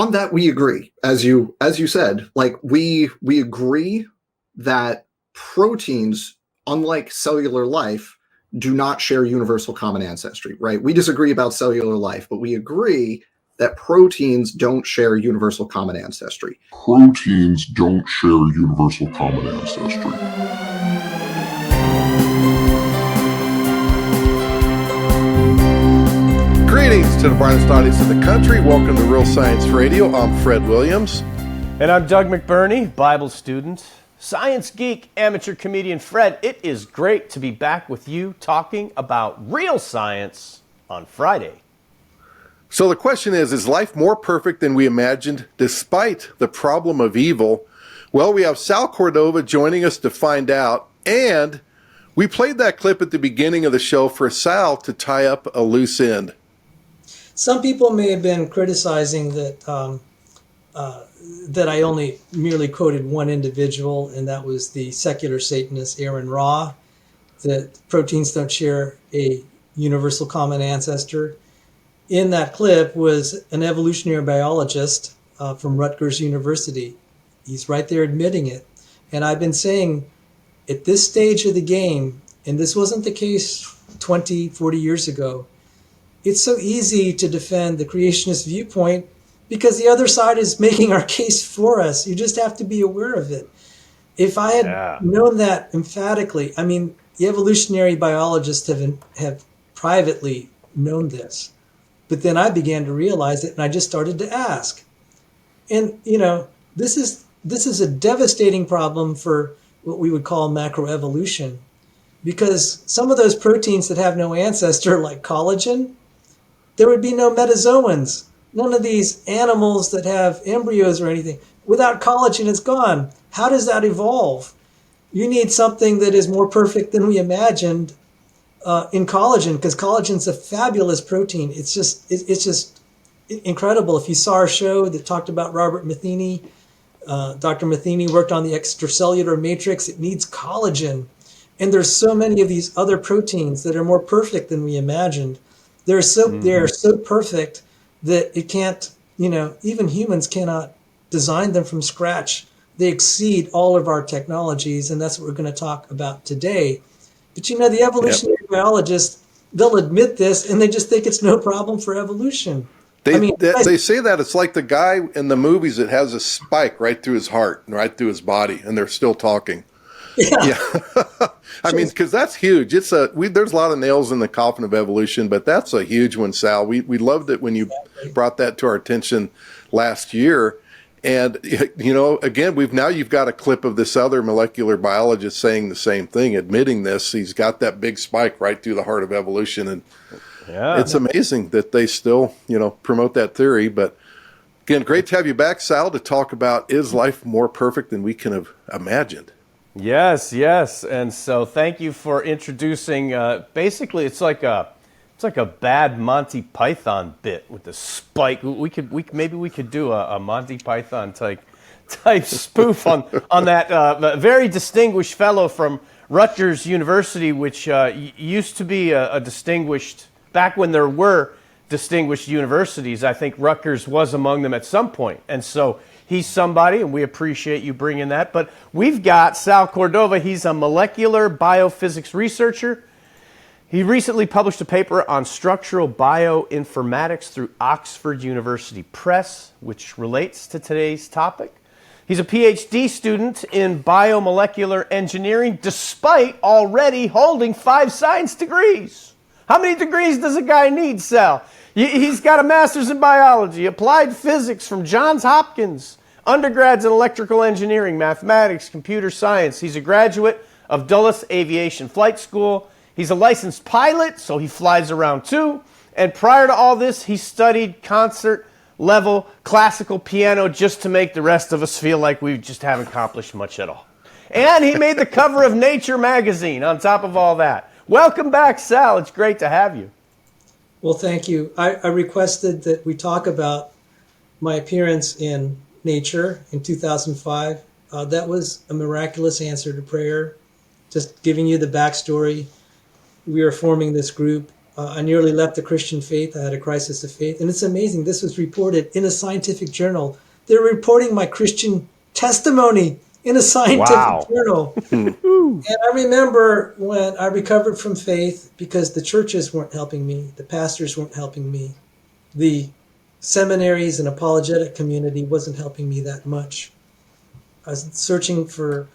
on that, we agree. As you said, like we agree that proteins, unlike cellular life, do not share universal common ancestry, right? We disagree about cellular life, but we agree that proteins don't share universal common ancestry. Proteins don't share universal common ancestry. Greetings to the brightest audience in the country. Welcome to Real Science Radio. I'm Fred Williams. And I'm Doug McBurney, Bible student, science geek, amateur comedian. Fred, it is great to be back with you talking about real science on Friday. So the question is life more perfect than we imagined despite the problem of evil? Well, we have Sal Cordova joining us to find out, and we played that clip at the beginning of the show for Sal to tie up a loose end. Some people may have been criticizing that that I only merely quoted one individual, and that was the secular Satanist Aaron Ra, that proteins don't share a universal common ancestor. In that clip was an evolutionary biologist from Rutgers University. He's right there admitting it. And I've been saying at this stage of the game, and this wasn't the case 20, 40 years ago, it's so easy to defend the creationist viewpoint because the other side is making our case for us. You just have to be aware of it. If I had known that emphatically, I mean, the evolutionary biologists have privately known this, but then I began to realize it, and I just started to ask. And you know, this is a devastating problem for what we would call macroevolution, because some of those proteins that have no ancestor, like collagen, there would be no metazoans. None of these animals that have embryos or anything. Without collagen, it's gone. How does that evolve? You need something that is more perfect than we imagined in collagen, because collagen's a fabulous protein. It's just incredible. If you saw our show that talked about Robert Matheny, Dr. Matheny worked on the extracellular matrix. It needs collagen. And there's so many of these other proteins that are more perfect than we imagined. They're so perfect that it can't, even humans cannot design them from scratch. They exceed all of our technologies, and that's what we're going to talk about today. But the evolutionary biologists, they'll admit this, and they just think it's no problem for evolution. They say that it's like the guy in the movies that has a spike right through his heart and right through his body, and they're still talking. Yeah. I mean, because that's huge. There's a lot of nails in the coffin of evolution, but that's a huge one, Sal. We loved it when you brought that to our attention last year. And, again, you've got a clip of this other molecular biologist saying the same thing, admitting this. He's got that big spike right through the heart of evolution. And it's amazing that they still, promote that theory. But again, great to have you back, Sal, to talk about, is life more perfect than we can have imagined? Yes. And so thank you for introducing, basically it's like a bad Monty Python bit with the spike. Maybe we could do a Monty Python type spoof on that very distinguished fellow from Rutgers University, which used to be a distinguished, back when there were distinguished universities. I think Rutgers was among them at some point. And so he's somebody, and we appreciate you bringing that. But we've got Sal Cordova. He's a molecular biophysics researcher. He recently published a paper on structural bioinformatics through Oxford University Press, which relates to today's topic. He's a PhD student in biomolecular engineering, despite already holding 5 science degrees. How many degrees does a guy need, Sal? He's got a master's in biology, applied physics from Johns Hopkins, undergrads in electrical engineering, mathematics, computer science. He's a graduate of Dulles Aviation Flight School. He's a licensed pilot, so he flies around too. And prior to all this, he studied concert-level classical piano just to make the rest of us feel like we just haven't accomplished much at all. And he made the cover of Nature magazine on top of all that. Welcome back, Sal. It's great to have you. Well, thank you. I requested that we talk about my appearance in Nature in 2005. That was a miraculous answer to prayer. Just giving you the backstory. We were forming this group I nearly left the Christian faith. I had a crisis of faith. And it's amazing. This was reported in a scientific journal. They're reporting my Christian testimony in a scientific Wow. journal. And I remember when I recovered from faith, because the churches weren't helping me, the pastors weren't helping me, the seminaries and apologetic community wasn't helping me that much. I was searching for,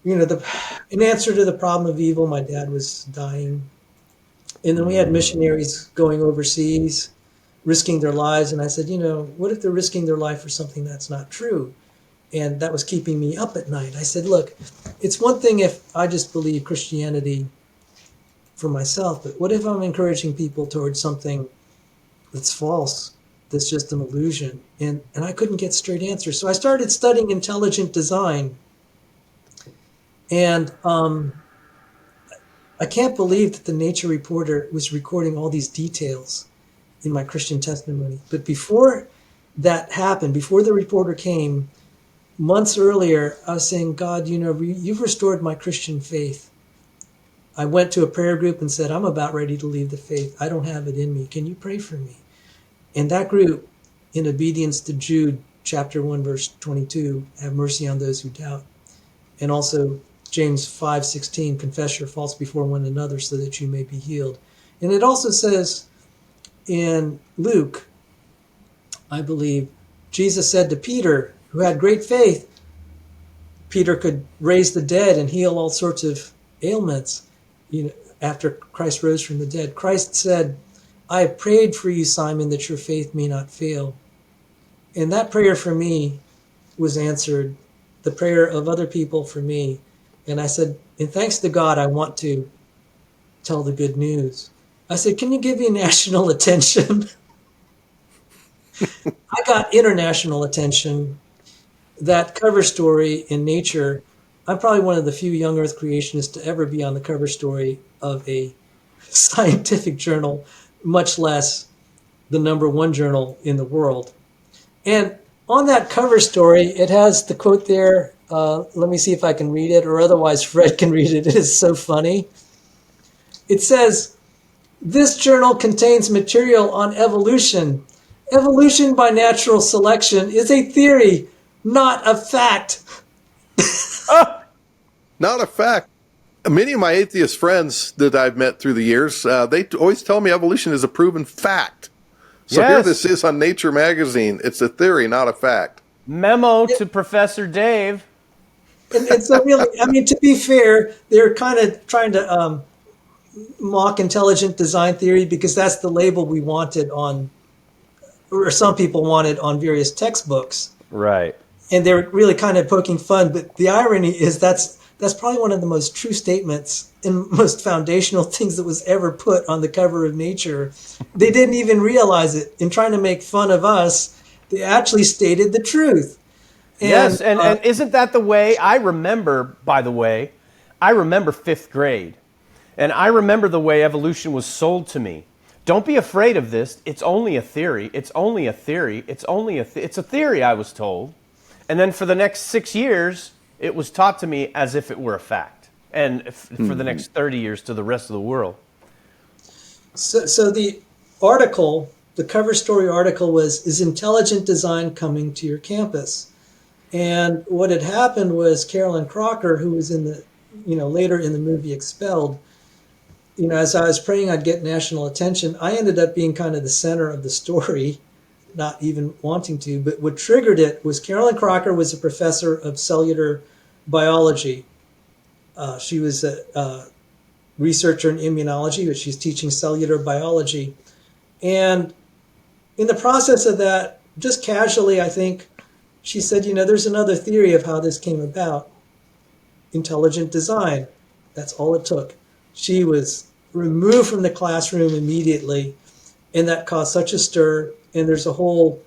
an answer to the problem of evil. My dad was dying. And then we had missionaries going overseas, risking their lives. And I said, what if they're risking their life for something that's not true? And that was keeping me up at night. I said, look, it's one thing if I just believe Christianity for myself, but what if I'm encouraging people towards something that's false, that's just an illusion? And I couldn't get straight answers. So I started studying intelligent design. And I can't believe that the Nature reporter was recording all these details in my Christian testimony. But before that happened, before the reporter came, months earlier, I was saying, God, you've restored my Christian faith. I went to a prayer group and said, I'm about ready to leave the faith. I don't have it in me. Can you pray for me? And that group, in obedience to Jude chapter 1, verse 22, have mercy on those who doubt. And also James 5:16, confess your faults before one another so that you may be healed. And it also says in Luke, I believe, Jesus said to Peter, who had great faith, Peter could raise the dead and heal all sorts of ailments, after Christ rose from the dead. Christ said, I have prayed for you, Simon, that your faith may not fail. And that prayer for me was answered, the prayer of other people for me. And I said, and thanks to God, I want to tell the good news. I said, can you give me national attention? I got international attention. That cover story in Nature, I'm probably one of the few young Earth creationists to ever be on the cover story of a scientific journal, much less the #1 journal in the world. And on that cover story, it has the quote there. Let me see if I can read it, or otherwise Fred can read it. It is so funny. It says, this journal contains material on evolution. Evolution by natural selection is a theory, not a fact. Not a fact. Many of my atheist friends that I've met through the years, they always tell me evolution is a proven fact. So here this is on Nature magazine. It's a theory, not a fact. Memo to Professor Dave. And so really, to be fair, they're kind of trying to mock intelligent design theory because that's the label we wanted on, or some people wanted on various textbooks. Right. And they're really kind of poking fun. But the irony is that's probably one of the most true statements and most foundational things that was ever put on the cover of Nature. They didn't even realize it. In trying to make fun of us, they actually stated the truth. And isn't that the way? I remember, by the way, 5th grade. And I remember the way evolution was sold to me. Don't be afraid of this. It's only a theory. It's only a theory. It's a theory, I was told. And then for the next 6 years, it was taught to me as if it were a fact. And for the next 30 years to the rest of the world. So the article, the cover story article was, is intelligent design coming to your campus? And what had happened was Carolyn Crocker, who was in the, later in the movie Expelled, as I was praying I'd get national attention, I ended up being kind of the center of the story, not even wanting to. But what triggered it was Carolyn Crocker was a professor of cellular biology. She was a researcher in immunology, but she's teaching cellular biology. And in the process of that, just casually, I think, she said, there's another theory of how this came about. Intelligent design. That's all it took. She was removed from the classroom immediately, and that caused such a stir. And there's a whole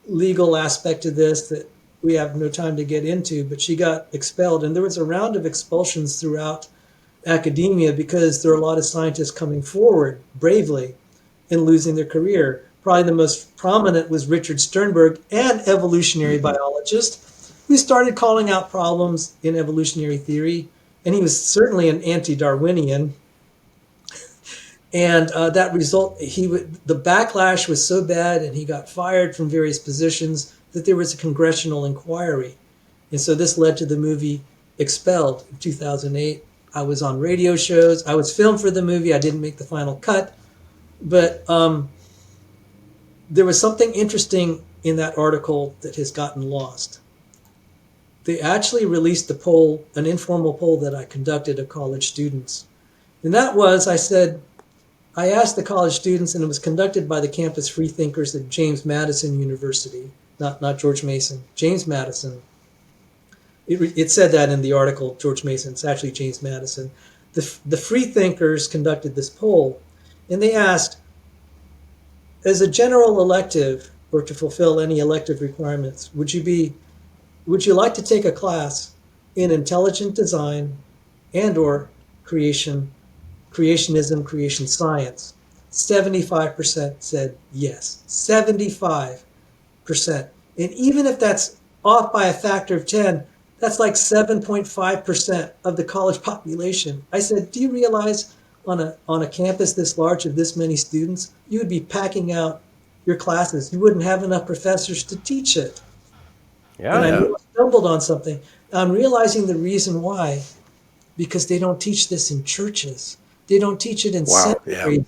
legal aspect to this that we have no time to get into, but she got expelled. And there was a round of expulsions throughout academia because there are a lot of scientists coming forward bravely and losing their career. Probably the most prominent was Richard Sternberg, an evolutionary biologist, who started calling out problems in evolutionary theory. And he was certainly an anti-Darwinian. And that result, the backlash was so bad, and he got fired from various positions that there was a congressional inquiry. And so this led to the movie Expelled in 2008. I was on radio shows. I was filmed for the movie. I didn't make the final cut. But there was something interesting in that article that has gotten lost. They actually released a poll, an informal poll that I conducted of college students. And that was, I asked the college students, and it was conducted by the campus freethinkers at James Madison University, not George Mason, James Madison. It said that in the article, George Mason. It's actually James Madison. The freethinkers conducted this poll, and they asked, as a general elective, or to fulfill any elective requirements, would you like to take a class in intelligent design and or creationism, creation science? 75% said yes. 75%. And even if that's off by a factor of 10, that's like 7.5% of the college population. I said, do you realize on a campus this large of this many students, you would be packing out your classes. You wouldn't have enough professors to teach it. Yeah. And I knew I stumbled on something. I'm realizing the reason why, because they don't teach this in churches. They don't teach it in seminaries.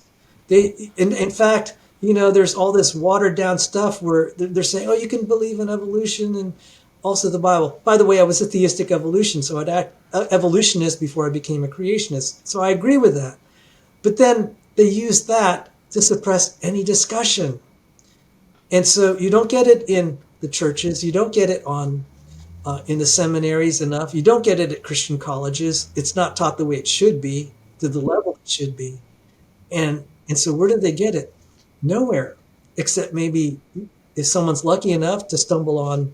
In fact, there's all this watered down stuff where they're saying, oh, you can believe in evolution and also the Bible. By the way, I was a theistic evolution, so I'd act evolutionist before I became a creationist. So I agree with that. But then they use that to suppress any discussion. And so you don't get it in the churches. You don't get it in the seminaries enough. You don't get it at Christian colleges. It's not taught the way it should be, to the level it should be. And so where do they get it? Nowhere, except maybe if someone's lucky enough to stumble on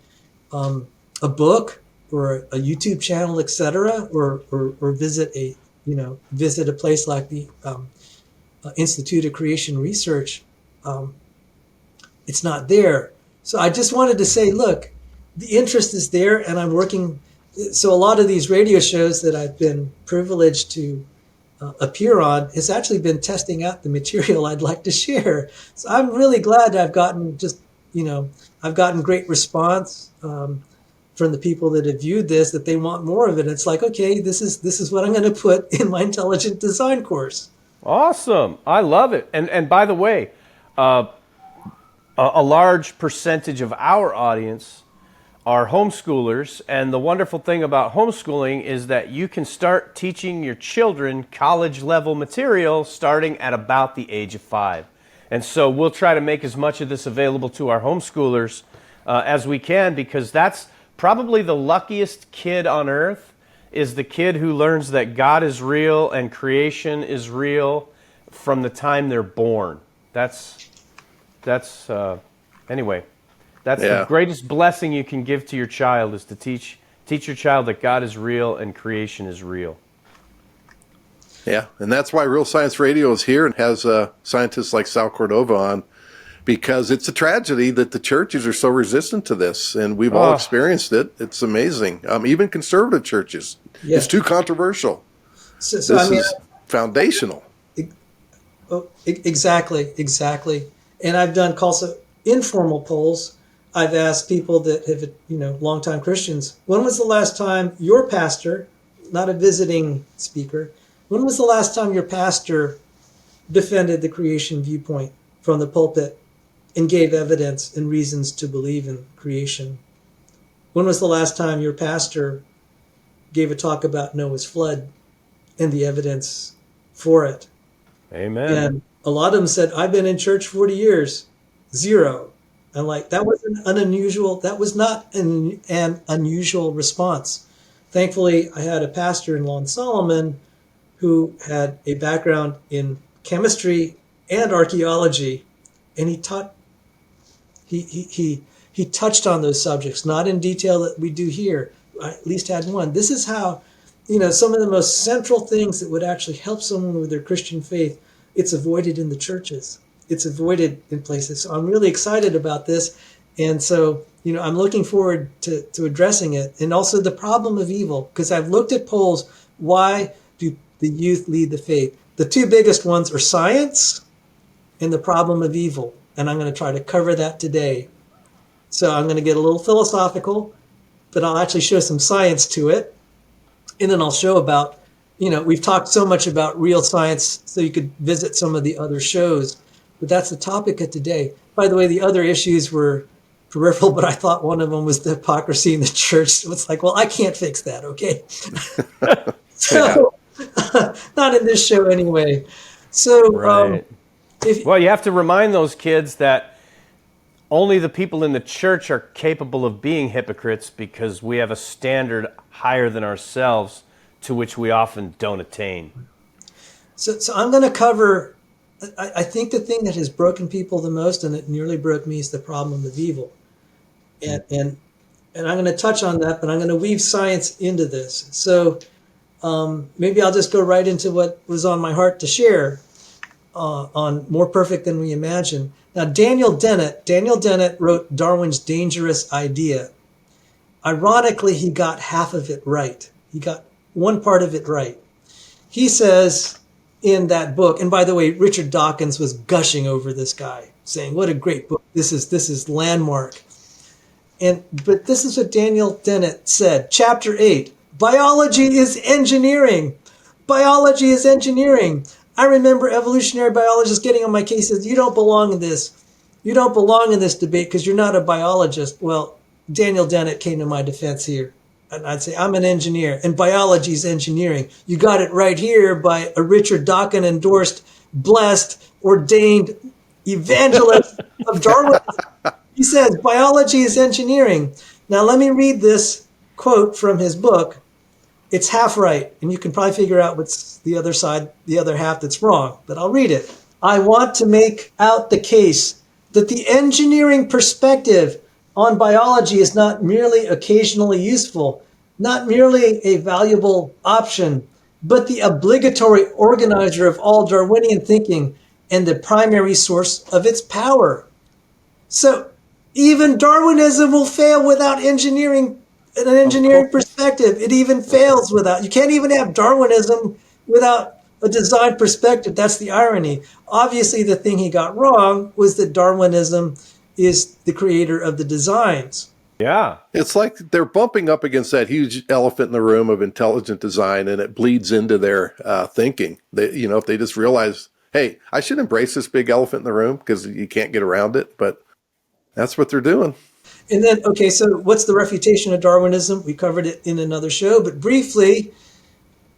a book or a YouTube channel, etc., or visit a place like the Institute of Creation Research. It's not there. So I just wanted to say, look, the interest is there, and I'm working. So a lot of these radio shows that I've been privileged to appear on has actually been testing out the material I'd like to share. So I'm really glad I've gotten I've gotten great response from the people that have viewed this, that they want more of it. It's like, okay, this is what I'm going to put in my intelligent design course. Awesome. I love it. And by the way, a large percentage of our audience are homeschoolers, and the wonderful thing about homeschooling is that you can start teaching your children college-level material starting at about the age of 5. And so we'll try to make as much of this available to our homeschoolers as we can, because that's probably the luckiest kid on earth, is the kid who learns that God is real and creation is real from the time they're born. Anyway, that's the greatest blessing you can give to your child, is to teach your child that God is real and creation is real. Yeah, and that's why Real Science Radio is here and has scientists like Sal Cordova on, because it's a tragedy that the churches are so resistant to this, and we've all experienced it. It's amazing. Even conservative churches. Yeah. It's too controversial. So this is foundational. Exactly. And I've done also informal polls. I've asked people that have, longtime Christians, when was the last time your pastor, not a visiting speaker, when was the last time your pastor defended the creation viewpoint from the pulpit and gave evidence and reasons to believe in creation? When was the last time your pastor gave a talk about Noah's flood and the evidence for it? Amen. And a lot of them said, I've been in church 40 years, 0. And that was that was not an unusual response. Thankfully, I had a pastor-in-law in Solomon who had a background in chemistry and archaeology, and he touched on those subjects, not in detail that we do here. I at least had one. This is how, some of the most central things that would actually help someone with their Christian faith, it's avoided in the churches. It's avoided in places. So I'm really excited about this. And so, I'm looking forward to addressing it. And also the problem of evil, because I've looked at polls. Why do the youth lead the faith? The two biggest ones are science and the problem of evil. And I'm going to try to cover that today. So I'm going to get a little philosophical, but I'll actually show some science to it. And then I'll show about, we've talked so much about real science, so you could visit some of the other shows. But that's the topic of today. By the way, the other issues were peripheral, but I thought one of them was the hypocrisy in the church. So it's like, well, I can't fix that, okay? So, not in this show anyway. So, Right. Well, you have to remind those kids that only the people in the church are capable of being hypocrites because we have a standard higher than ourselves to which we often don't attain. So I'm going to cover, I think the thing that has broken people the most, and it nearly broke me, is the problem of evil. And I'm going to touch on that, but I'm going to weave science into this. So maybe I'll just go right into what was on my heart to share on More Perfect Than We Imagine. Now, Daniel Dennett wrote Darwin's Dangerous Idea. Ironically, he got half of it right. He got one part of it right. He says in that book, and by the way, Richard Dawkins was gushing over this guy, saying, what a great book. This is landmark. But this is what Daniel Dennett said. Chapter 8, biology is engineering. Biology is engineering. I remember evolutionary biologists getting on my case and says, you don't belong in this. You don't belong in this debate because you're not a biologist. Well, Daniel Dennett came to my defense here. And I'd say, I'm an engineer, and biology is engineering. You got it right here by a Richard Dawkins endorsed, blessed, ordained evangelist of Darwin. He says, biology is engineering. Now, let me read this quote from his book. It's half right, and you can probably figure out what's the other side, the other half that's wrong, but I'll read it. I want to make out the case that the engineering perspective on biology is not merely occasionally useful, not merely a valuable option, but the obligatory organizer of all Darwinian thinking and the primary source of its power. So even Darwinism will fail without an engineering perspective. It even fails without, you can't even have Darwinism without a design perspective. That's the irony. Obviously, the thing he got wrong was that Darwinism is the creator of the designs. Yeah. It's like they're bumping up against that huge elephant in the room of intelligent design, and it bleeds into their thinking. If they just realize, hey, I should embrace this big elephant in the room because you can't get around it, but that's what they're doing. And then, okay, so what's the refutation of Darwinism? We covered it in another show, but briefly,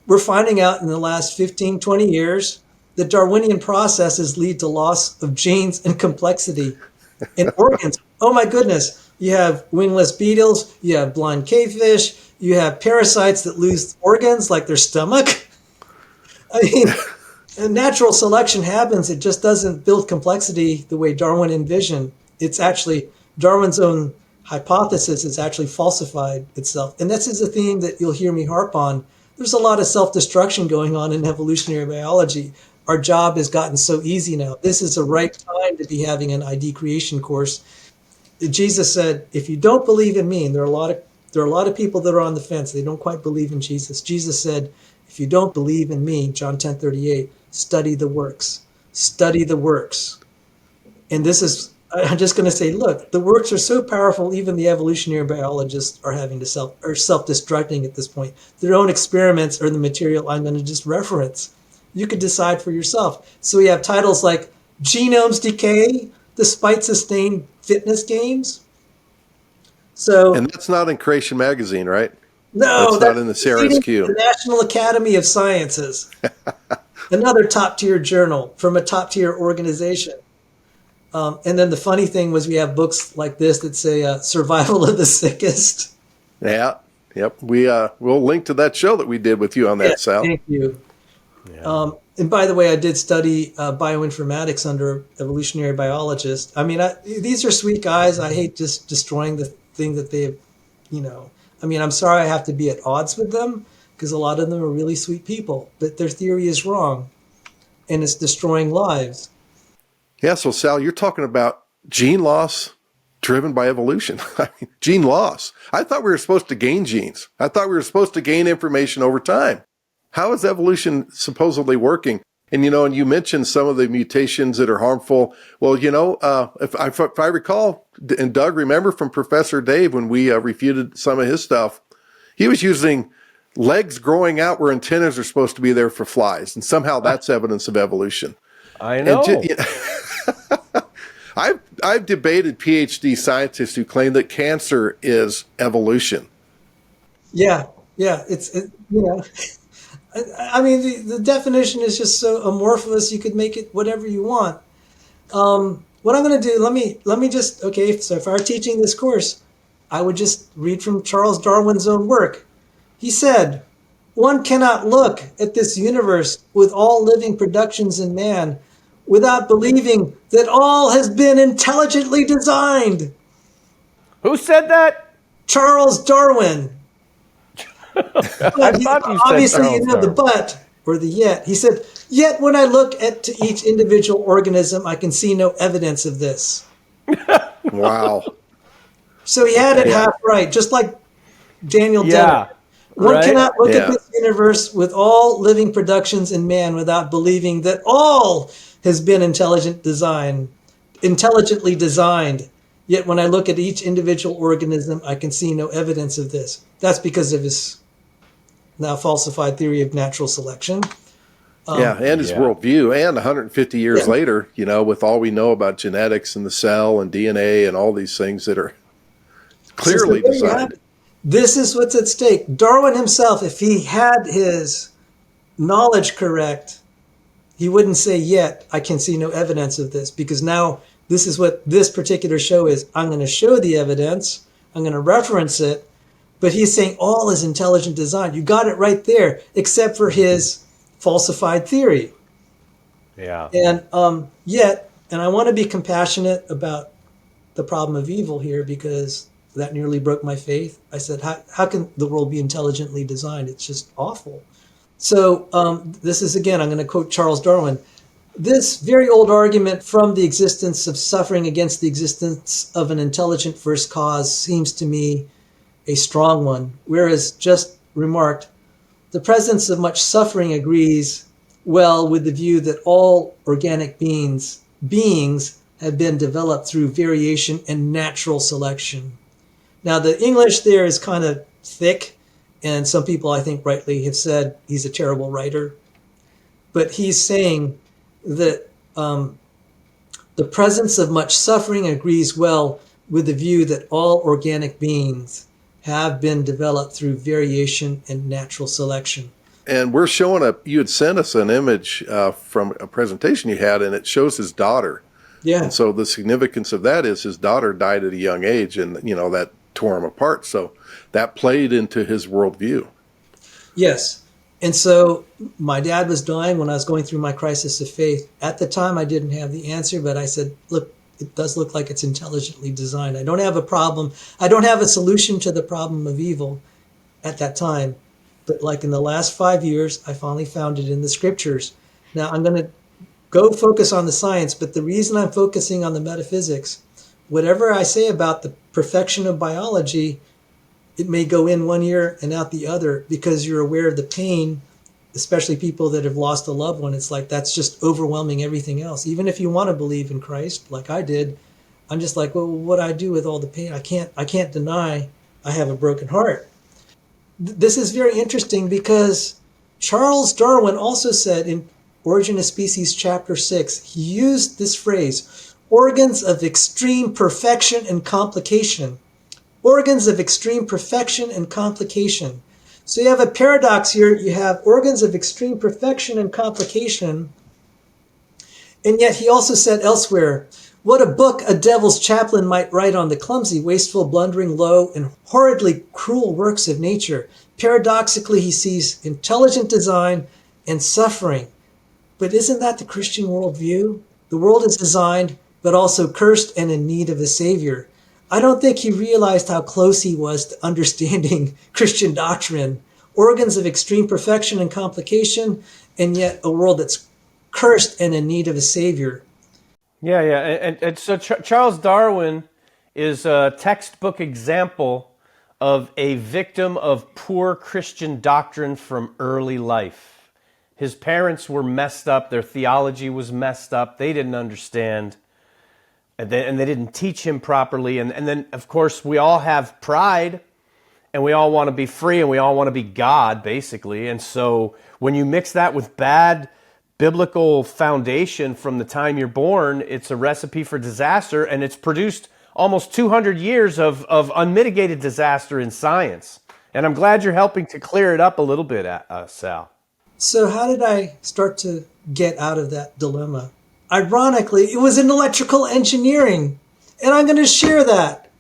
we're finding out in the last 15, 20 years that Darwinian processes lead to loss of genes and complexity in organs. Oh my goodness. You have wingless beetles, you have blind cavefish, you have parasites that lose organs like their stomach. I mean, natural selection happens. It just doesn't build complexity the way Darwin envisioned. It's actually Darwin's own hypothesis has actually falsified itself. And this is a theme that you'll hear me harp on. There's a lot of self-destruction going on in evolutionary biology. Our job has gotten so easy now. This is the right time to be having an ID creation course. Jesus said, if you don't believe in me, and there are a lot of people that are on the fence, they don't quite believe in Jesus. Jesus said, if you don't believe in me, John 10:38, study the works. Study the works. And this is, I'm just going to say, look, the works are so powerful, even the evolutionary biologists are having to self-destructing at this point. Their own experiments are the material I'm going to just reference. You could decide for yourself. So we have titles like Genomes Decay Despite Sustained Fitness Gains. And that's not in Creation Magazine, right? No, that's not in the CRSQ. The National Academy of Sciences. Another top-tier journal from a top-tier organization. And then the funny thing was we have books like this that say survival of the sickest. Yeah. Yep. We'll link to that show that we did with you on that, Sal. Thank you. Yeah. And by the way, I did study bioinformatics under evolutionary biologists. I mean, these are sweet guys. I hate just destroying the thing that they've, I mean, I'm sorry I have to be at odds with them because a lot of them are really sweet people, but their theory is wrong and it's destroying lives. Yeah, so Sal, you're talking about gene loss driven by evolution. I mean, gene loss. I thought we were supposed to gain genes. I thought we were supposed to gain information over time. How is evolution supposedly working And, and you mentioned some of the mutations that are harmful. Well, if I recall, and Doug, remember from Professor Dave when we refuted some of his stuff, he was using legs growing out where antennas are supposed to be there for flies. And somehow that's evidence of evolution. I know. I've debated PhD scientists who claim that cancer is evolution. Yeah. I mean, the definition is just so amorphous. You could make it whatever you want. What I'm going to do, let me just, okay, so if I were teaching this course, I would just read from Charles Darwin's own work. He said, "One cannot look at this universe with all living productions in man without believing that all has been intelligently designed." Who said that? Charles Darwin. I thought you said Obviously, Charles the Darwin. but or the yet. He said, "Yet when I look at each individual organism, I can see no evidence of this." Wow. So he had it half right, just like Daniel Yeah. Dennett. One right? cannot look Yeah. at this universe with all living productions in man without believing that all has been intelligently designed. Yet when I look at each individual organism, I can see no evidence of this. That's because of his now falsified theory of natural selection. And his Yeah. worldview. And 150 years later, with all we know about genetics and the cell and DNA and all these things that are clearly So there you have designed. it. This is what's at stake. Darwin himself, if he had his knowledge correct, he wouldn't say, "Yet I can see no evidence of this," because now this is what this particular show is. I'm going to show the evidence. I'm going to reference it. But he's saying all is intelligent design. You got it right there, except for his falsified theory. Yeah. And and I want to be compassionate about the problem of evil here, because that nearly broke my faith. I said, how can the world be intelligently designed? It's just awful. So this is, again, I'm going to quote Charles Darwin. "This very old argument from the existence of suffering against the existence of an intelligent first cause seems to me a strong one, whereas just remarked, the presence of much suffering agrees well with the view that all organic beings have been developed through variation and natural selection." Now, the English there is kind of thick, and some people, I think, rightly have said he's a terrible writer. But he's saying that the presence of much suffering agrees well with the view that all organic beings have been developed through variation and natural selection. And we're showing you had sent us an image from a presentation you had, and it shows his daughter. Yeah. And so the significance of that is his daughter died at a young age, and, that tore him apart. So that played into his worldview. Yes. And so my dad was dying when I was going through my crisis of faith. At the time, I didn't have the answer, but I said, look, it does look like it's intelligently designed. I don't have a problem. I don't have a solution to the problem of evil at that time. But like in the last 5 years, I finally found it in the scriptures. Now I'm going to go focus on the science, but the reason I'm focusing on the metaphysics, whatever I say about the perfection of biology, it may go in one ear and out the other, because you're aware of the pain, especially people that have lost a loved one. It's like that's just overwhelming everything else. Even if you want to believe in Christ, like I did, I'm just like, well, what do I do with all the pain? I can't deny I have a broken heart. This is very interesting because Charles Darwin also said in Origin of Species, Chapter 6, he used this phrase, organs of extreme perfection and complication. Organs of extreme perfection and complication. So you have a paradox here. You have organs of extreme perfection and complication. And yet he also said elsewhere, what a book a devil's chaplain might write on the clumsy, wasteful, blundering, low, and horridly cruel works of nature. Paradoxically, he sees intelligent design and suffering. But isn't that the Christian worldview? The world is designed, but also cursed and in need of a savior. I don't think he realized how close he was to understanding Christian doctrine. Organs of extreme perfection and complication, and yet a world that's cursed and in need of a savior. Yeah. And so Charles Darwin is a textbook example of a victim of poor Christian doctrine from early life. His parents were messed up. Their theology was messed up. They didn't understand. And they didn't teach him properly. And then, of course, we all have pride. And we all want to be free. And we all want to be God, basically. And so when you mix that with bad biblical foundation from the time you're born, it's a recipe for disaster. And it's produced almost 200 years of unmitigated disaster in science. And I'm glad you're helping to clear it up a little bit, Sal. So how did I start to get out of that dilemma? Ironically, it was in electrical engineering, and I'm going to share that.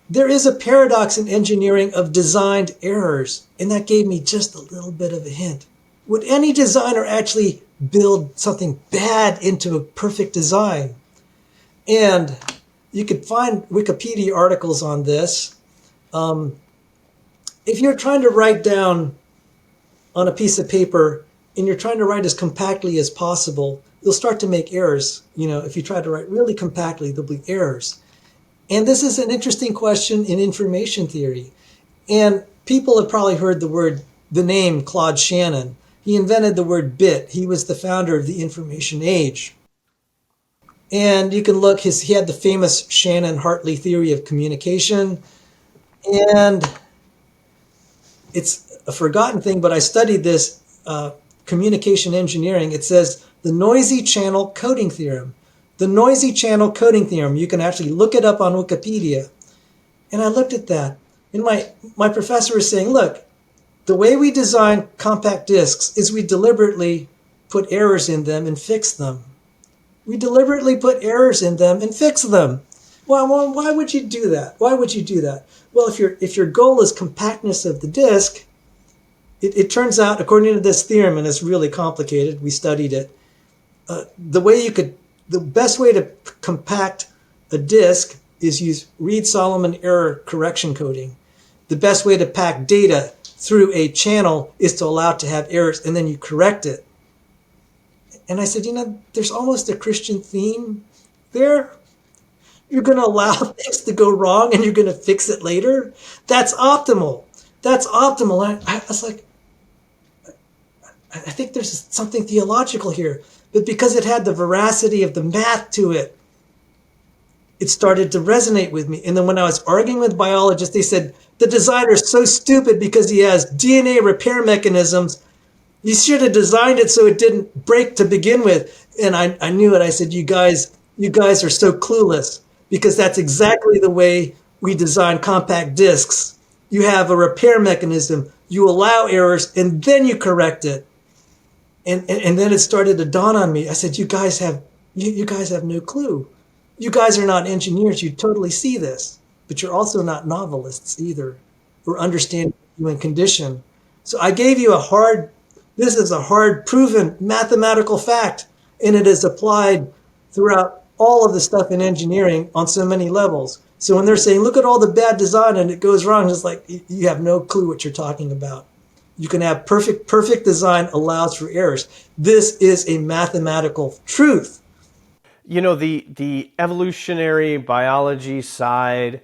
There is a paradox in engineering of designed errors, and that gave me just a little bit of a hint. Would any designer actually build something bad into a perfect design? And you could find Wikipedia articles on this. If you're trying to write down on a piece of paper and you're trying to write as compactly as possible, you'll start to make errors. If you try to write really compactly, there'll be errors. And this is an interesting question in information theory. And people have probably heard the name Claude Shannon. He invented the word bit. He was the founder of the information age. And you can look, he had the famous Shannon-Hartley theory of communication. And it's a forgotten thing, but I studied this communication engineering. It says the noisy channel coding theorem. The noisy channel coding theorem. You can actually look it up on Wikipedia. And I looked at that. And my professor was saying, look, the way we design compact discs is we deliberately put errors in them and fix them. We deliberately put errors in them and fix them. Well, why would you do that? Why would you do that? Well, if your goal is compactness of the disk, it turns out, according to this theorem, and it's really complicated, we studied it, the best way to compact a disk is use Reed-Solomon error correction coding. The best way to pack data through a channel is to allow it to have errors, and then you correct it. And I said, there's almost a Christian theme there. You're going to allow things to go wrong and you're going to fix it later. That's optimal. That's optimal. I was like, I think there's something theological here. But because it had the veracity of the math to it, it started to resonate with me. And then when I was arguing with biologists, they said, the designer is so stupid because he has DNA repair mechanisms. You should have designed it so it didn't break to begin with. And I knew it. I said, you guys are so clueless, because that's exactly the way we design compact discs. You have a repair mechanism. You allow errors, and then you correct it. And then it started to dawn on me. I said, you guys have no clue. You guys are not engineers. You totally see this, but you're also not novelists either, or understand human condition. So I gave you this is a hard proven mathematical fact, and it is applied throughout all of the stuff in engineering on so many levels. So when they're saying, look at all the bad design and it goes wrong, it's like, you have no clue what you're talking about. You can have perfect design allows for errors. This is a mathematical truth. The evolutionary biology side,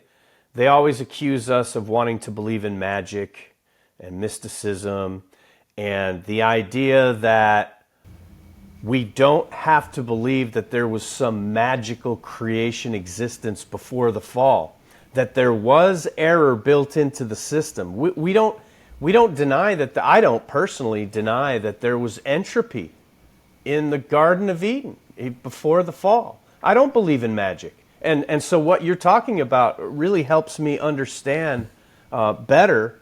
they always accuse us of wanting to believe in magic and mysticism and the idea that we don't have to believe that there was some magical creation existence before the fall, that there was error built into the system. We don't deny that. I don't personally deny that there was entropy in the Garden of Eden before the fall. I don't believe in magic. And so what you're talking about really helps me understand better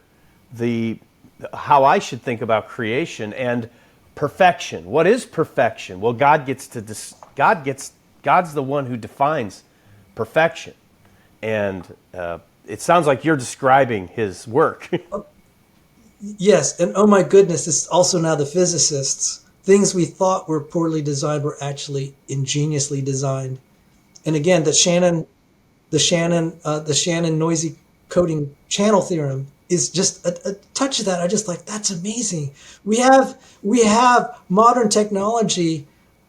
how I should think about creation and perfection. What is perfection? Well, God's the one who defines perfection. And it sounds like you're describing his work. Yes, and oh my goodness, it's also now the physicists. Things we thought were poorly designed were actually ingeniously designed. And again, the Shannon noisy coding channel theorem is just a touch of that. I just like, that's amazing. We have modern technology,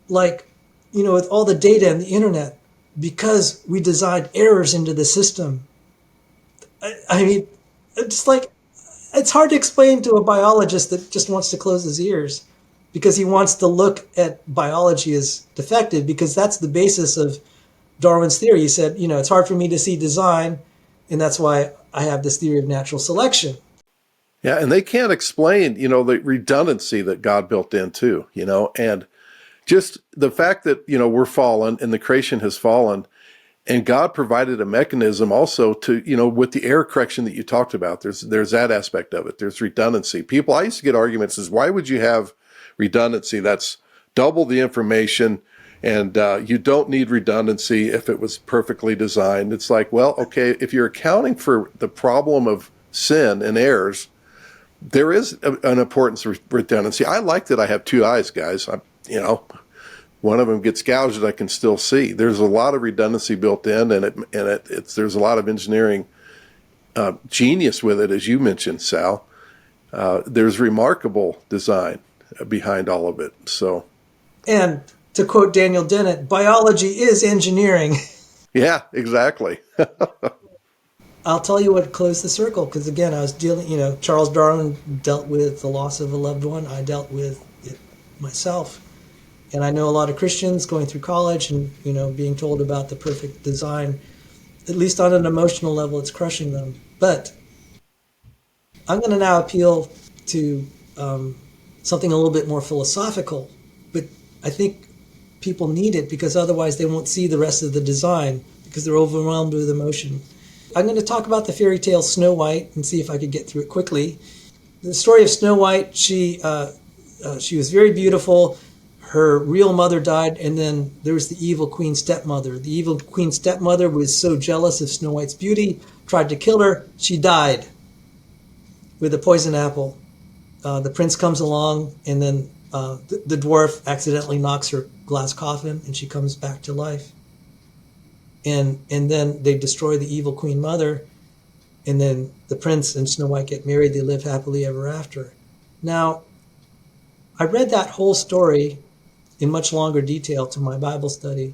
like, with all the data and the internet, because we designed errors into the system. I mean, it's like, it's hard to explain to a biologist that just wants to close his ears. because he wants to look at biology as defective, because that's the basis of Darwin's theory. He said, it's hard for me to see design, and that's why I have this theory of natural selection. Yeah, and they can't explain, the redundancy that God built in too, and just the fact that, we're fallen and the creation has fallen, and God provided a mechanism also to, with the error correction that you talked about. There's that aspect of it. There's redundancy. I used to get arguments as, why would you have redundancy? That's double the information, and you don't need redundancy if it was perfectly designed. It's like, well, okay, if you're accounting for the problem of sin and errors, there is an importance of redundancy. I like that I have two eyes, guys. One of them gets gouged that I can still see. There's a lot of redundancy built in, and there's a lot of engineering genius with it, as you mentioned, Sal. There's remarkable design behind all of it. So, and to quote Daniel Dennett, biology is engineering. Yeah, exactly. I'll tell you what closed the circle, because again, I was dealing, Charles Darwin dealt with the loss of a loved one. I dealt with it myself. And I know a lot of Christians going through college and, being told about the perfect design, at least on an emotional level, it's crushing them. But I'm going to now appeal to something a little bit more philosophical. But I think people need it, because otherwise they won't see the rest of the design, because they're overwhelmed with emotion. I'm going to talk about the fairy tale Snow White and see if I could get through it quickly. The story of Snow White, she was very beautiful. Her real mother died, and then there was the evil queen stepmother. The evil queen stepmother was so jealous of Snow White's beauty, tried to kill her. She died with a poison apple. The prince comes along, and then the dwarf accidentally knocks her glass coffin, and she comes back to life. And then they destroy the evil queen mother, and then the prince and Snow White get married. They live happily ever after. Now, I read that whole story in much longer detail to my Bible study.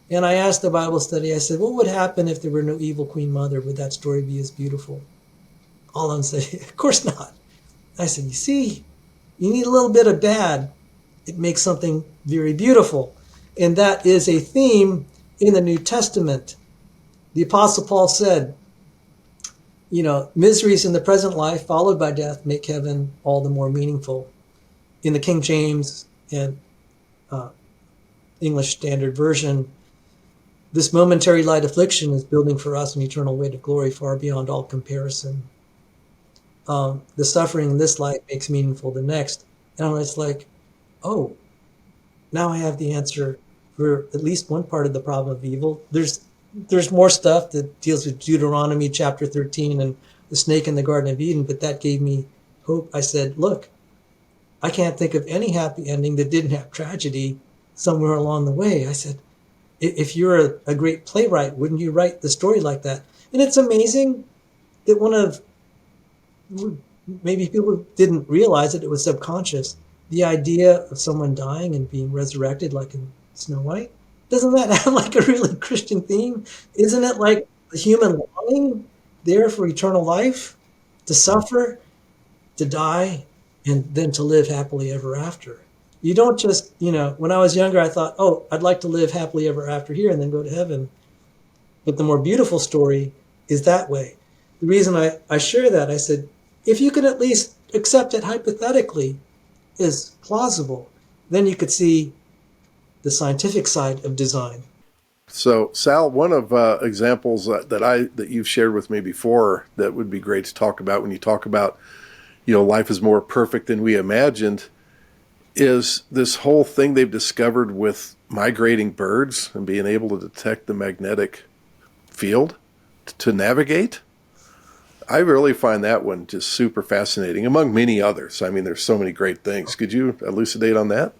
And I asked the Bible study, I said, what would happen if there were no evil queen mother? Would that story be as beautiful? All of them said, of course not. I said, you see, you need a little bit of bad. It makes something very beautiful. And that is a theme in the New Testament. The Apostle Paul said, miseries in the present life followed by death make heaven all the more meaningful. In the King James and English Standard Version, this momentary light affliction is building for us an eternal weight of glory far beyond all comparison. The suffering in this life makes meaningful the next. And I was like, oh, now I have the answer for at least one part of the problem of evil. There's more stuff that deals with Deuteronomy chapter 13 and the snake in the Garden of Eden, but that gave me hope. I said, look, I can't think of any happy ending that didn't have tragedy somewhere along the way. I said, if you're a great playwright, wouldn't you write the story like that? And it's amazing that maybe people didn't realize it was subconscious. The idea of someone dying and being resurrected like in Snow White, doesn't that have like a really Christian theme? Isn't it like the human longing there for eternal life, to suffer, to die, and then to live happily ever after? You don't just, when I was younger, I thought, oh, I'd like to live happily ever after here and then go to heaven. But the more beautiful story is that way. The reason I share that, I said, if you could at least accept it hypothetically as plausible, then you could see the scientific side of design. So, Sal, one of examples that you've shared with me before that would be great to talk about when you talk about, life is more perfect than we imagined, is this whole thing they've discovered with migrating birds and being able to detect the magnetic field to navigate. I really find that one just super fascinating, among many others. I mean, there's so many great things. Could you elucidate on that?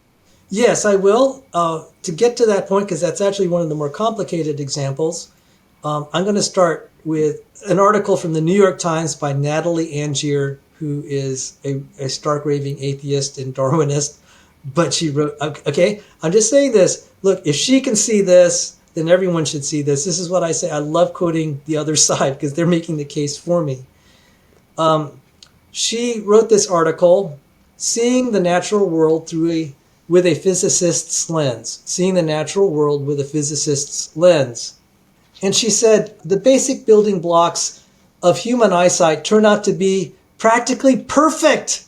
Yes, I will. To get to that point, because that's actually one of the more complicated examples, I'm going to start with an article from the New York Times by Natalie Angier, who is a stark raving atheist and Darwinist. But she wrote, okay, I'm just saying this. Look, if she can see this, then everyone should see this. This is what I say. I love quoting the other side because they're making the case for me. She wrote this article seeing the natural world with a physicist's lens. Seeing the natural world with a physicist's lens. And she said, the basic building blocks of human eyesight turn out to be practically perfect.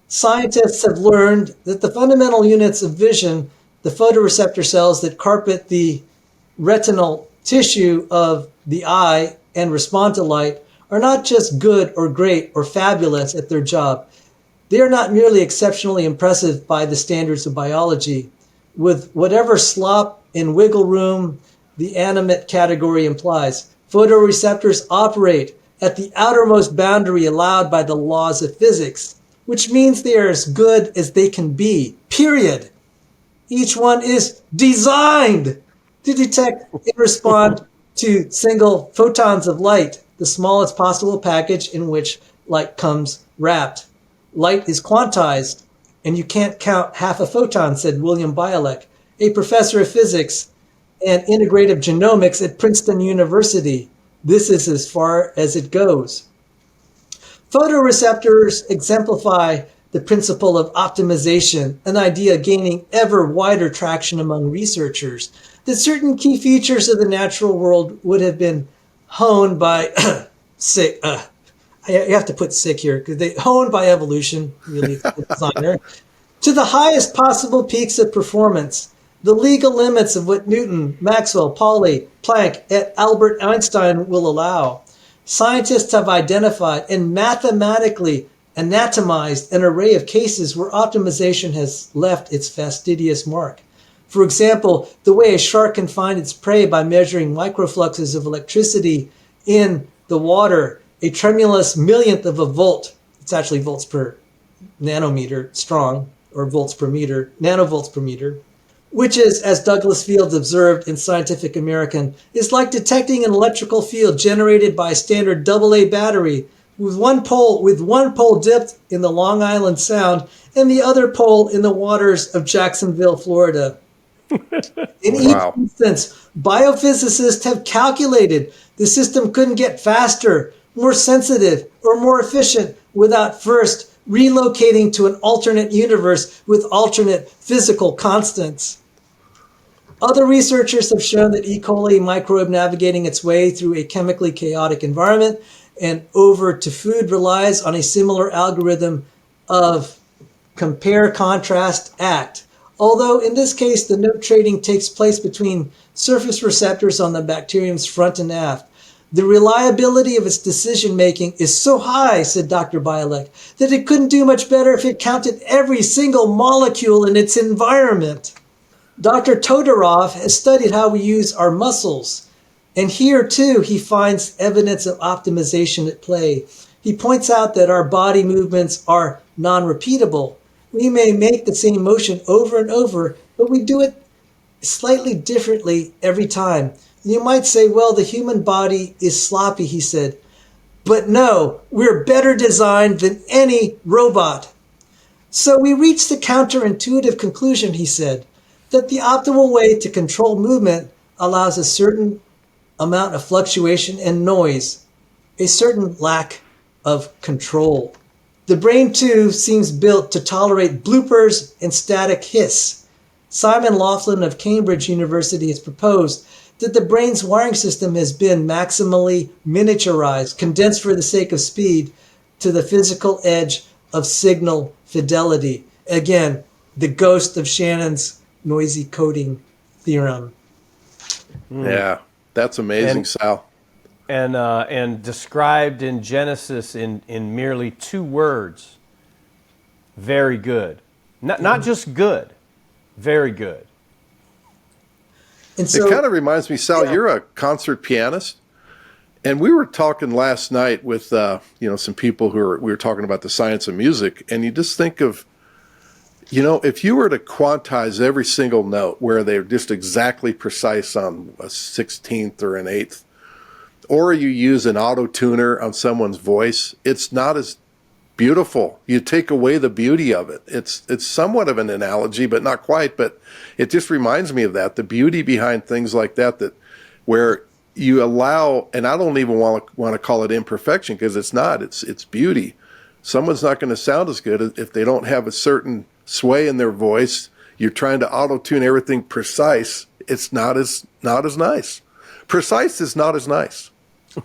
Scientists have learned that the fundamental units of vision, the photoreceptor cells that carpet the retinal tissue of the eye and respond to light, are not just good or great or fabulous at their job. They are not merely exceptionally impressive by the standards of biology. With whatever slop and wiggle room the animate category implies, photoreceptors operate at the outermost boundary allowed by the laws of physics, which means they are as good as they can be, period. Each one is designed to detect and respond to single photons of light, the smallest possible package in which light comes wrapped. Light is quantized, and you can't count half a photon, said William Bialek, a professor of physics and integrative genomics at Princeton University. This is as far as it goes. Photoreceptors exemplify the principle of optimization, an idea gaining ever wider traction among researchers, that certain key features of the natural world would have been honed by you have to put sick here because they honed by evolution, really, the designer, to the highest possible peaks of performance, the legal limits of what Newton, Maxwell, Pauli, Planck, and Albert Einstein will allow. Scientists have identified and mathematically anatomized an array of cases where optimization has left its fastidious mark. For example, the way a shark can find its prey by measuring microfluxes of electricity in the water, a tremulous millionth of a volt. It's actually volts per nanometer strong, or volts per meter, nanovolts per meter, which is, as Douglas Fields observed in Scientific American, is like detecting an electrical field generated by a standard AA battery with one pole dipped in the Long Island Sound and the other pole in the waters of Jacksonville, Florida. In each instance, biophysicists have calculated the system couldn't get faster, more sensitive, or more efficient without first relocating to an alternate universe with alternate physical constants. Other researchers have shown that E. coli microbe navigating its way through a chemically chaotic environment and over to food relies on a similar algorithm of compare, contrast, act. Although in this case, the note trading takes place between surface receptors on the bacterium's front and aft. The reliability of its decision-making is so high, said Dr. Bialek, that it couldn't do much better if it counted every single molecule in its environment. Dr. Todorov has studied how we use our muscles, and here too he finds evidence of optimization at play. He points out that our body movements are non-repeatable. We may make the same motion over and over, but we do it slightly differently every time. You might say, well, the human body is sloppy, he said. But no, we're better designed than any robot. So we reached the counterintuitive conclusion, he said, that the optimal way to control movement allows a certain amount of fluctuation and noise, a certain lack of control. The brain, too, seems built to tolerate bloopers and static hiss. Simon Laughlin of Cambridge University has proposed that the brain's wiring system has been maximally miniaturized, condensed for the sake of speed, to the physical edge of signal fidelity. Again, the ghost of Shannon's noisy coding theorem. Yeah, that's amazing, Sal. And described in Genesis in merely 2 words. Very good. Not just good, very good. And so, it kind of reminds me, Sal, you're a concert pianist. And we were talking last night with some people we were talking about the science of music, and you just think of, if you were to quantize every single note where they're just exactly precise on a 16th or an 8th, or you use an auto tuner on someone's voice, it's not as beautiful. You take away the beauty of it. It's somewhat of an analogy, but not quite. But it just reminds me of that, the beauty behind things like that where you allow, and I don't even want to call it imperfection because it's not. It's beauty. someone's not going to sound as good if they don't have a certain sway in their voice. You're trying to auto-tune everything precise. It's not as nice. Precise is not as nice.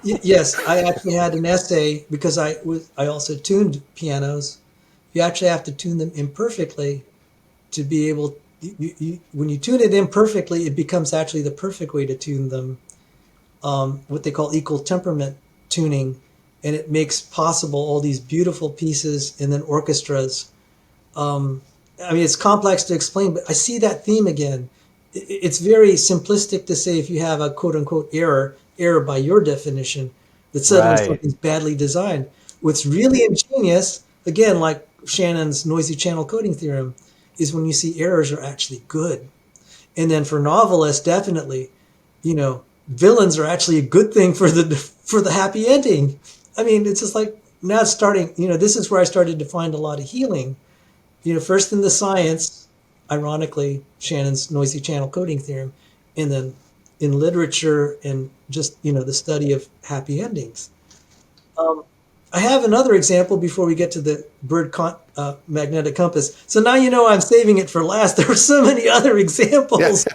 Yes, I actually had an essay because I also tuned pianos. You actually have to tune them imperfectly to be able. When you tune it imperfectly, it becomes actually the perfect way to tune them. What they call equal temperament tuning, and it makes possible all these beautiful pieces and then orchestras. I mean, it's complex to explain, but I see that theme again. It's very simplistic to say if you have a quote unquote error by your definition, that suddenly something's badly designed. What's really ingenious, again, like Shannon's noisy channel coding theorem, is when you see errors are actually good. And then for novelists, definitely, villains are actually a good thing for the happy ending. I mean, it's just like now it's starting, this is where I started to find a lot of healing. First in the science, ironically, Shannon's noisy channel coding theorem, and then in literature and just, the study of happy endings. I have another example before we get to the bird magnetic compass. So now I'm saving it for last. There are so many other examples.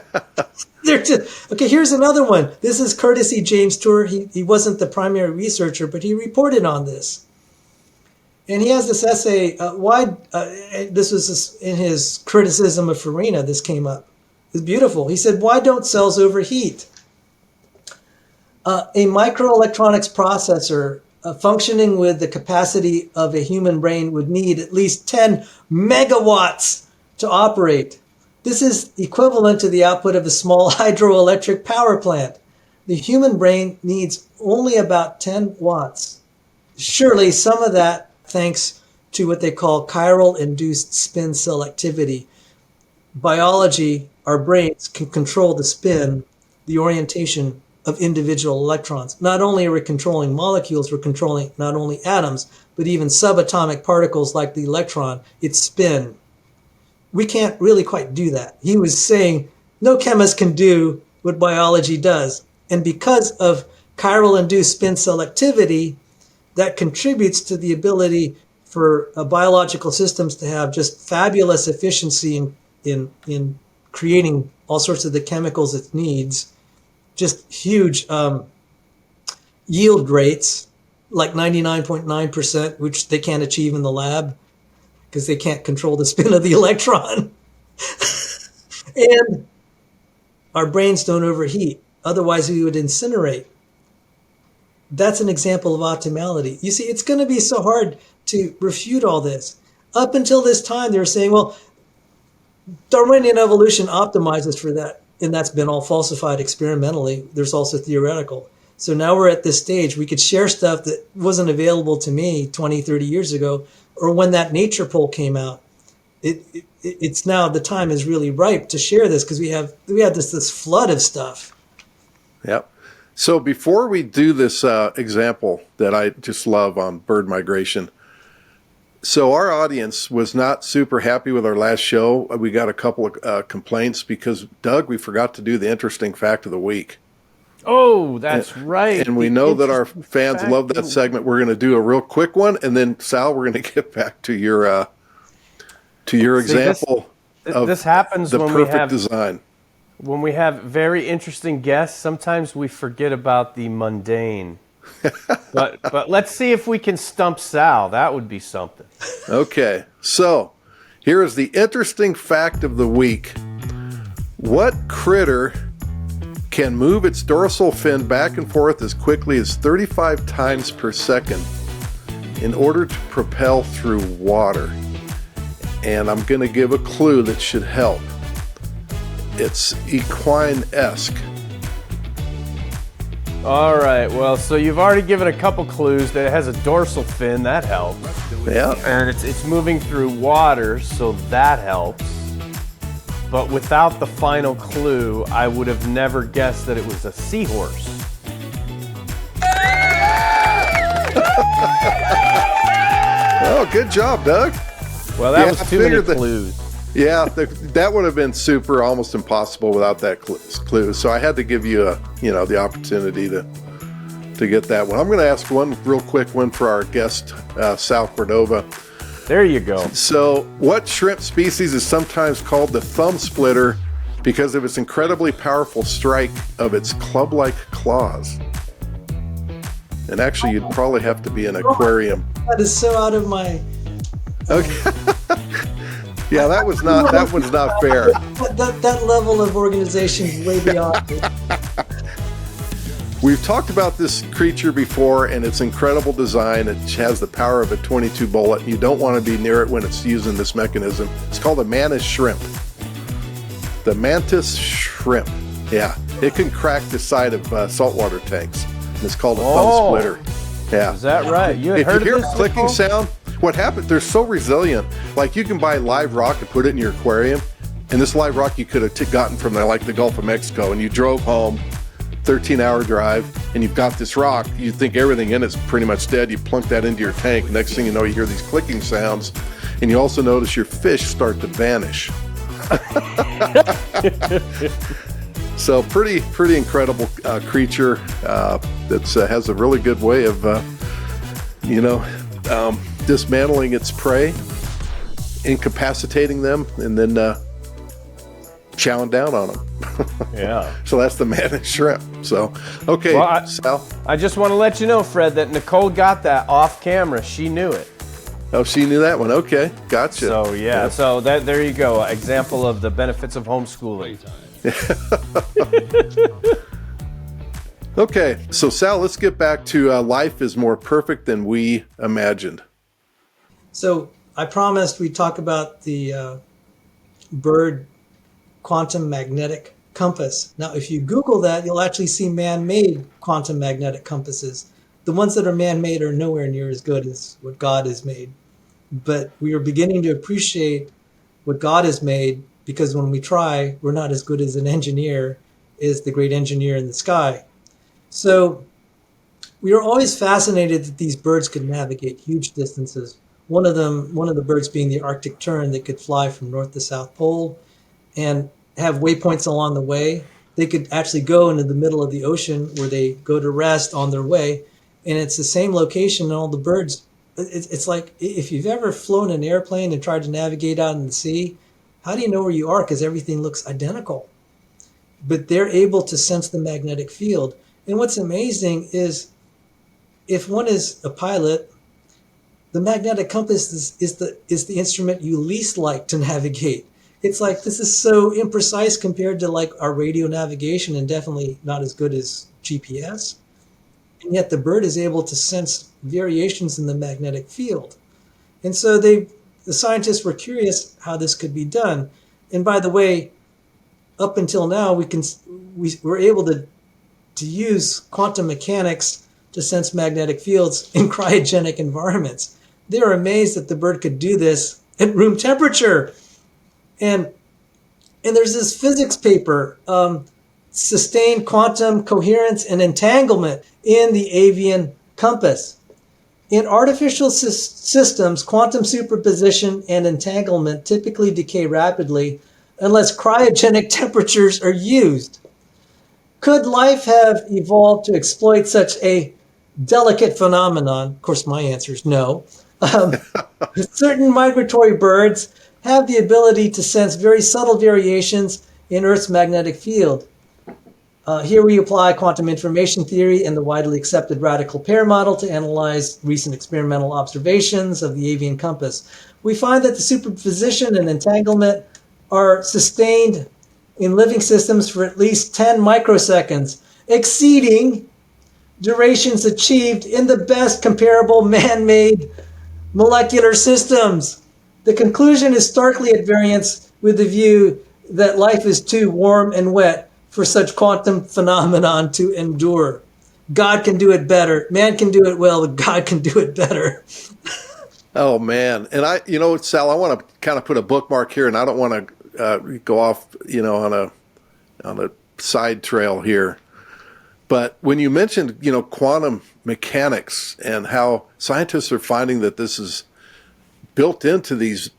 They're just, okay, here's another one. This is courtesy James Tour. He wasn't the primary researcher, but he reported on this. And he has this essay, this was in his criticism of Farina, this came up. It's beautiful. He said, why don't cells overheat? A microelectronics processor functioning with the capacity of a human brain would need at least 10 megawatts to operate. This is equivalent to the output of a small hydroelectric power plant. The human brain needs only about 10 watts. Surely some of that thanks to what they call chiral induced spin selectivity. Biology, our brains can control the spin, the orientation of individual electrons. Not only are we controlling molecules, we're controlling not only atoms, but even subatomic particles like the electron, its spin. We can't really quite do that. He was saying no chemist can do what biology does. And because of chiral induced spin selectivity, that contributes to the ability for biological systems to have just fabulous efficiency in creating all sorts of the chemicals it needs, just huge yield rates, like 99.9%, which they can't achieve in the lab because they can't control the spin of the electron. And our brains don't overheat. Otherwise, we would incinerate. That's an example of optimality. You see, it's going to be so hard to refute all this. Up until this time, they were saying, well, Darwinian evolution optimizes for that. And that's been all falsified experimentally. There's also theoretical. So now we're at this stage. We could share stuff that wasn't available to me 20, 30 years ago, or when that nature poll came out. It's now the time is really ripe to share this because we have this flood of stuff. Yep. So before we do this example that I just love on bird migration, so our audience was not super happy with our last show. We got a couple of complaints because, Doug, we forgot to do the interesting fact of the week. Oh, that's right. And we know that our fans love that segment. We're going to do a real quick one, and then, Sal, we're going to get back to your example of this happens the when perfect design. When we have very interesting guests, sometimes we forget about the mundane. but let's see if we can stump Sal. That would be something. Okay, so here is the interesting fact of the week. What critter can move its dorsal fin back and forth as quickly as 35 times per second in order to propel through water? And I'm going to give a clue that should help. It's equine-esque. All right, well, so you've already given a couple clues that it has a dorsal fin. That helps. Yeah. And it's moving through water, so that helps. But without the final clue, I would have never guessed that it was a seahorse. Oh, good job, Doug. Well, that was too many clues. Yeah, that would have been super, almost impossible without that clue. So I had to give you the opportunity to to get that one. I'm going to ask one real quick one for our guest, Sal Cordova. There you go. So, what shrimp species is sometimes called the thumb splitter because of its incredibly powerful strike of its club-like claws? And actually, you'd probably have to be an aquarium. That is so out of my. Okay. Yeah, that one's not fair. That level of organization is way beyond it. We've talked about this creature before and its incredible design. It has the power of a .22 bullet. You don't want to be near it when it's using this mechanism. It's called a mantis shrimp. The mantis shrimp. Yeah, it can crack the side of saltwater tanks. And it's called a thumb splitter. Yeah. Is that right? You had If heard you hear of this a clicking before? sound, what happened? They're so resilient. Like you can buy live rock and put it in your aquarium, and this live rock you could have gotten from like the Gulf of Mexico, and you drove home, 13-hour drive, and you've got this rock. You think everything in it's pretty much dead. You plunk that into your tank. Next thing you know, you hear these clicking sounds, and you also notice your fish start to vanish. So pretty incredible creature that has a really good way of dismantling its prey, incapacitating them, and then chowing down on them. Yeah. So that's the mantis shrimp. So, okay, Well, Sal. I just want to let you know, Fred, that Nicole got that off camera. She knew it. Oh, she knew that one. Okay, gotcha. So yeah, so there you go. Example of the benefits of homeschooling. Okay, so Sal, let's get back to life is more perfect than we imagined. So I promised we'd talk about the bird quantum magnetic compass. Now, if you Google that, you'll actually see man-made quantum magnetic compasses. The ones that are man-made are nowhere near as good as what God has made. But we are beginning to appreciate what God has made, because when we try, we're not as good as an engineer is the great engineer in the sky. So we are always fascinated that these birds could navigate huge distances. One of the birds being the Arctic tern, that could fly from North to South Pole and have waypoints along the way. They could actually go into the middle of the ocean where they go to rest on their way. And it's the same location, and all the birds. It's like if you've ever flown an airplane and tried to navigate out in the sea, how do you know where you are? Because everything looks identical. But they're able to sense the magnetic field. And what's amazing is if one is a pilot, the magnetic compass is the instrument you least like to navigate. It's like, this is so imprecise compared to like our radio navigation, and definitely not as good as GPS. And yet the bird is able to sense variations in the magnetic field. And so the scientists were curious how this could be done. And by the way, up until now, we're able to use quantum mechanics to sense magnetic fields in cryogenic environments. They were amazed that the bird could do this at room temperature. And there's this physics paper, Sustained Quantum Coherence and Entanglement in the Avian Compass. In artificial systems, quantum superposition and entanglement typically decay rapidly unless cryogenic temperatures are used. Could life have evolved to exploit such a delicate phenomenon? Of course, my answer is no. Certain migratory birds have the ability to sense very subtle variations in Earth's magnetic field. Here we apply quantum information theory and the widely accepted radical pair model to analyze recent experimental observations of the avian compass. We find that the superposition and entanglement are sustained in living systems for at least 10 microseconds, exceeding durations achieved in the best comparable man-made molecular systems. The conclusion is starkly at variance with the view that life is too warm and wet for such quantum phenomenon to endure. God can do it better. Man can do it well, but God can do it better. Oh man. And Sal, I want to kind of put a bookmark here, and I don't want to go off, on a side trail here. But when you mentioned, quantum mechanics and how scientists are finding that this is built into these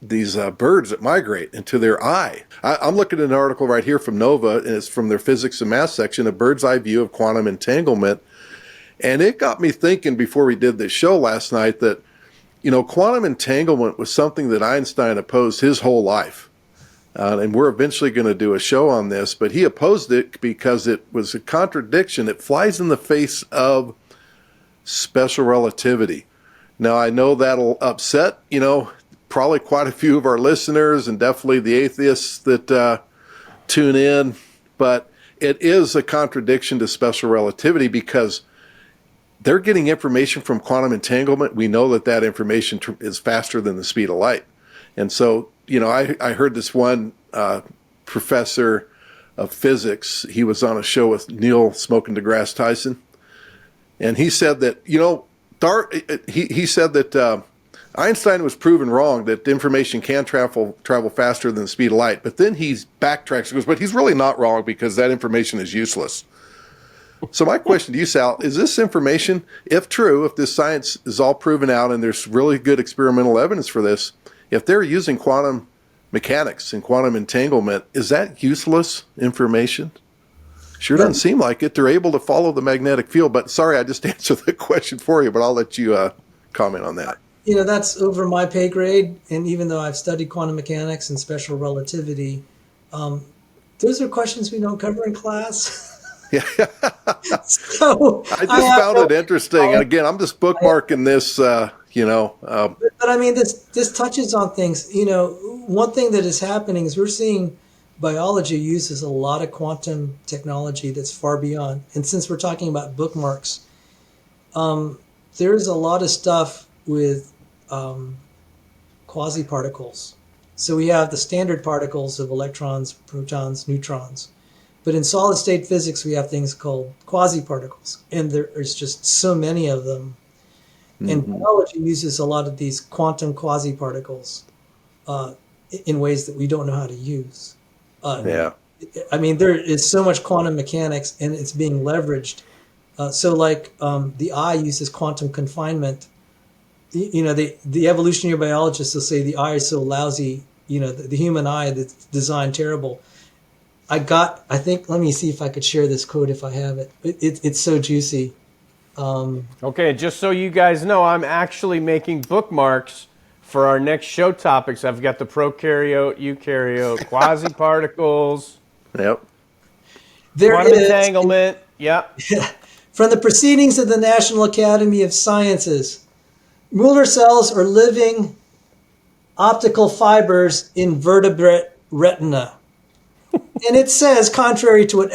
birds that migrate into their eye. I'm looking at an article right here from Nova, and it's from their physics and math section, a bird's eye view of quantum entanglement. And it got me thinking before we did this show last night that, quantum entanglement was something that Einstein opposed his whole life. And we're eventually going to do a show on this, but he opposed it because it was a contradiction. It flies in the face of special relativity. Now, I know that'll upset, probably quite a few of our listeners and definitely the atheists that tune in, but it is a contradiction to special relativity because they're getting information from quantum entanglement. We know that information is faster than the speed of light. And so, I heard this one professor of physics. He was on a show with Neil Smoking deGrasse Tyson. And he said that, he said that Einstein was proven wrong that information can travel faster than the speed of light. But then he backtracks and goes, but he's really not wrong because that information is useless. So my question to you, Sal, is this information, if true, if this science is all proven out and there's really good experimental evidence for this, if they're using quantum mechanics and quantum entanglement, is that useless information? Sure doesn't seem like it. They're able to follow the magnetic field. But sorry, I just answered the question for you, but I'll let you comment on that. That's over my pay grade. And even though I've studied quantum mechanics and special relativity, those are questions we don't cover in class. Yeah. So I just found it interesting. And again, I'm just bookmarking this, But I mean, this touches on things. One thing that is happening is we're seeing biology uses a lot of quantum technology that's far beyond. And since we're talking about bookmarks, there's a lot of stuff with quasi-particles. So we have the standard particles of electrons, protons, neutrons. But in solid state physics, we have things called quasi-particles. And there's just so many of them. Mm-hmm. And biology uses a lot of these quantum quasi-particles in ways that we don't know how to use. I mean, there is so much quantum mechanics, and it's being leveraged. The eye uses quantum confinement. The evolutionary biologists will say the eye is so lousy. The human eye that's designed terrible. Let me see if I could share this quote if I have it. It's so juicy. Okay, just so you guys know, I'm actually making bookmarks for our next show topics. I've got the prokaryote, eukaryote, quasi-particles. Yep. Quantum entanglement. Yep. From the Proceedings of the National Academy of Sciences, Mueller cells are living optical fibers in vertebrate retina. And it says, contrary to what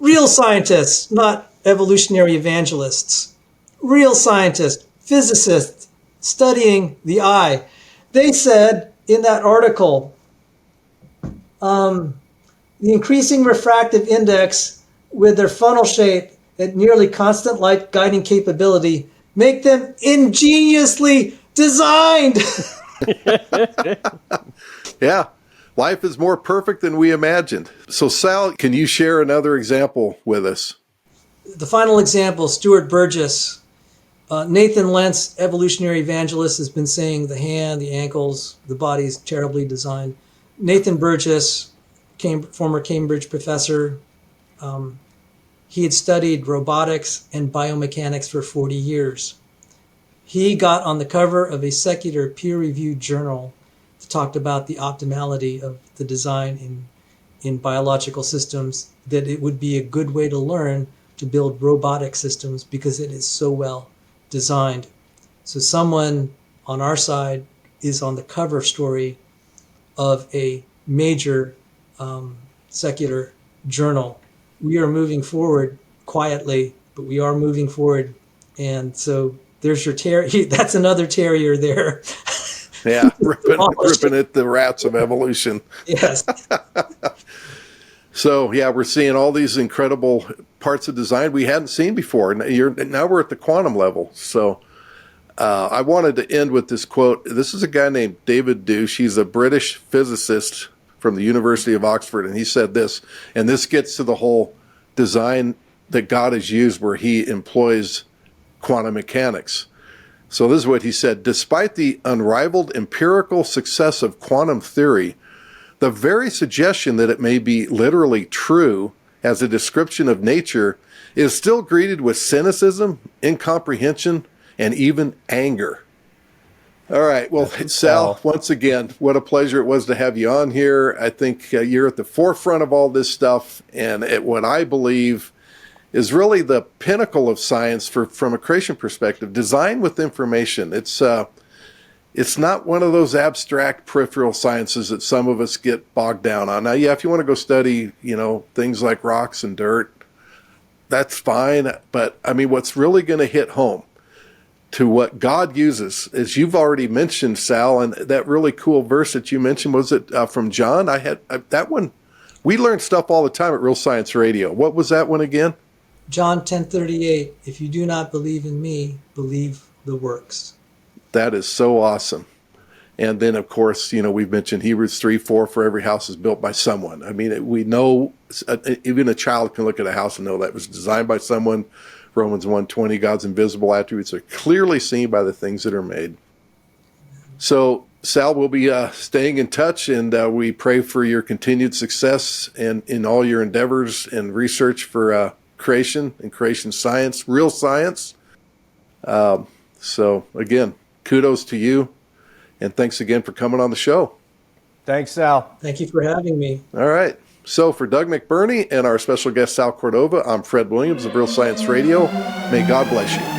real scientists, not evolutionary evangelists, real scientists, physicists studying the eye, they said in that article, the increasing refractive index with their funnel shape at nearly constant light guiding capability make them ingeniously designed. Yeah. Life is more perfect than we imagined. So, Sal, can you share another example with us? The final example, Stuart Burgess. Nathan Lentz, evolutionary evangelist, has been saying the hand, the ankles, the body's terribly designed. Nathan Burgess, former Cambridge professor, he had studied robotics and biomechanics for 40 years. He got on the cover of a secular peer-reviewed journal that talked about the optimality of the design in biological systems, that it would be a good way to learn to build robotic systems because it is so well designed. So someone on our side is on the cover story of a major secular journal. We are moving forward quietly, but we are moving forward. And so there's your terrier. That's another terrier there. Yeah, ripping at the rats of evolution. Yes. So, yeah, we're seeing all these incredible parts of design we hadn't seen before. Now we're at the quantum level. So I wanted to end with this quote. This is a guy named David Douche. He's a British physicist from the University of Oxford, and he said this, and this gets to the whole design that God has used where he employs quantum mechanics. So this is what he said: despite the unrivaled empirical success of quantum theory, the very suggestion that it may be literally true as a description of nature is still greeted with cynicism, incomprehension, and even anger. All right. Well, Sal, once again, what a pleasure it was to have you on here. I think you're at the forefront of all this stuff, and what I believe is really the pinnacle of science from a creation perspective. Design with information. It's not one of those abstract peripheral sciences that some of us get bogged down on. Now, yeah, if you want to go study, things like rocks and dirt, that's fine. But I mean, what's really going to hit home to what God uses, as you've already mentioned, Sal, and that really cool verse that you mentioned, was it from John? I had that one. We learn stuff all the time at Real Science Radio. What was that one again? John 10:38. If you do not believe in me, believe the works. That is so awesome. And then, of course, we've mentioned Hebrews 3:4, for every house is built by someone. I mean, we know, even a child can look at a house and know that was designed by someone. Romans 1:20, God's invisible attributes are clearly seen by the things that are made. So, Sal, we'll be staying in touch, and we pray for your continued success in all your endeavors and research for creation and creation science, real science. So, again, kudos to you, and thanks again for coming on the show. Thanks, Sal. Thank you for having me. All right. So for Doug McBurney and our special guest, Sal Cordova, I'm Fred Williams of Real Science Radio. May God bless you.